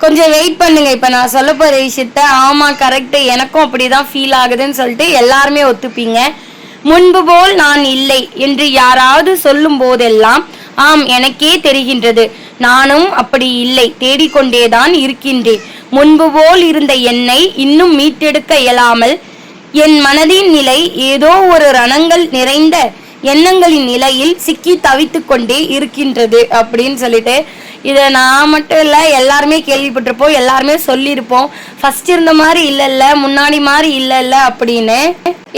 கொஞ்சம் வெயிட் பண்ணுங்க. இப்ப நான் சொல்ல போற விஷயத்த ஆமா கரெக்ட் எனக்கும் அப்படிதான் ஃபீல் ஆகுதுன்னு சொல்லிட்டு எல்லாருமே ஒத்துப்பீங்க. முன்பு போல் நான் இல்லை என்று யாராவது சொல்லும் போதெல்லாம் ஆம் எனக்கே தெரிகின்றது. நானும் அப்படி இல்லை, தேடிக்கொண்டேதான் இருக்கின்றேன். முன்பு போல் இருந்த என்னை இன்னும் மீட்டெடுக்க இயலாமல் என் மனதின் நிலை ஏதோ ஒரு ரணங்கள் நிறைந்த எண்ணங்களின் நிலையில் சிக்கி தவித்து கொண்டே இருக்கின்றது அப்படின்னு சொல்லிட்டு இதை நான் மட்டும் இல்லை எல்லாருமே கேள்விப்பட்டிருப்போம், எல்லாருமே சொல்லியிருப்போம். ஃபர்ஸ்ட் இருந்த மாதிரி இல்லைல்ல, முன்னாடி மாதிரி இல்லைல்ல அப்படின்னு.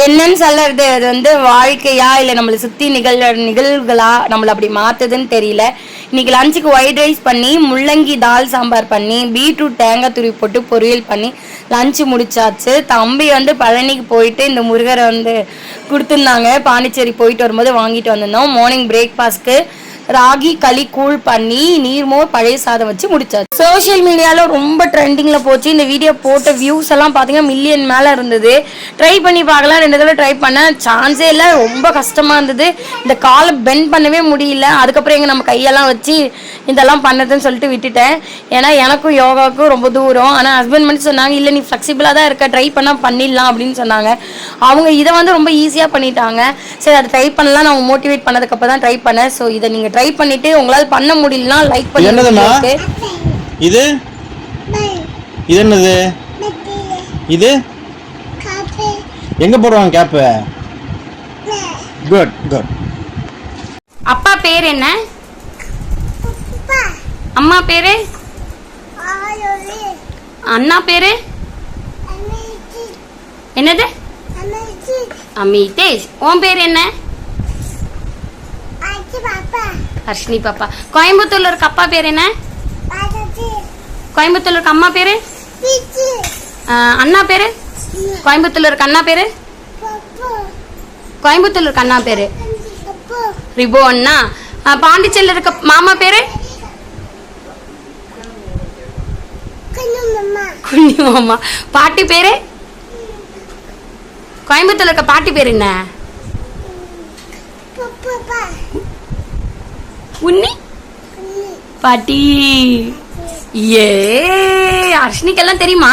என்னன்னு சொல்றது, அது வந்து வாழ்க்கையா இல்லை நம்மளை சுற்றி நிகழ்வுகளா நம்மளை அப்படி மாற்றுதுன்னு தெரியல. இன்னைக்கு லஞ்சுக்கு ஒயிட் ரைஸ் பண்ணி முள்ளங்கி தால் சாம்பார் பண்ணி பீட்ரூட் தேங்காய் துருவி போட்டு பொரியல் பண்ணி லஞ்சு முடிச்சாச்சு. தம்பி வந்து பழனிக்கு போயிட்டு இந்த முருகரை வந்து கொடுத்துருந்தாங்க. பாண்டிச்சேரி போயிட்டு வரும்போது வாங்கிட்டு வந்திருந்தோம். மார்னிங் பிரேக்ஃபாஸ்ட்க்கு ராகி களி கூழ் பண்ணி நீர்மோர் பழைய சாதம் வச்சு முடிச்சாச்சு. சோஷியல் மீடியால ரொம்ப ட்ரெண்டிங்ல போச்சு. இந்த வீடியோ போட்ட வியூஸ் எல்லாம் பாத்தீங்கன்னா மில்லியன் மேல இருந்தது. ட்ரை பண்ணி பார்க்கலாம், 2 தடவை ட்ரை பண்ண சான்ஸே இல்லை, ரொம்ப கஷ்டமா இருந்தது. இந்த காலை பெண்ட் பண்ணவே முடியல. அதுக்கப்புறம் எங்க நம்ம கையெல்லாம் வச்சு இதெல்லாம் பண்ணதுன்னு சொல்லிட்டு விட்டுட்டேன். ஏன்னா எனக்கும் யோகாவுக்கும் ரொம்ப தூரம். ஆனால் ஹஸ்பண்ட் மட்டும் சொன்னாங்க இல்லை நீ ஃப்ளெக்சிபிளாக தான் இருக்க, ட்ரை பண்ணால் பண்ணிடலாம் அப்படின்னு சொன்னாங்க. அவங்க இதை வந்து ரொம்ப ஈஸியாக பண்ணிட்டாங்க. சரி அதை ட்ரை பண்ணலாம், நான் மோட்டிவேட் பண்ணதுக்கப்புறம் தான் ட்ரை பண்ணேன். ஸோ இதை நீங்கள் ட்ரை பண்ணிட்டு உங்களால் பண்ண முடியலனா லைக் பண்ணி. இது இது என்னது? இது எங்க போடுவாங்க கேப்? Good good. அப்பா பேர் என்ன? அம்மா பேரு? அண்ணா பேரு என்னது? அமிதேஷ். உன் பேர் என்ன? ஹர்ஷினி பாப்பா. கோயம்புத்தூர்ல இருக்க அப்பா பேர் என்ன? கோயம்புத்தூர்ல இருக்க அம்மா பேரு? அண்ணா பேரு? கோயம்புத்தூர்ல இருக்க அண்ணா பேரு? கோயம்புத்தூர்ல இருக்க அண்ணா பேரு ரிபோ அண்ணா. பாண்டிச்சேரியில இருக்க மாமா பேரு? குன்னி மாமா. பாட்டி பேரு? கோயம்புத்தூர்ல இருக்க பாட்டி பேரு என்ன? உன்னி பாட்டி. ஏ அர்ஷினிக்கெல்லாம் தெரியுமா?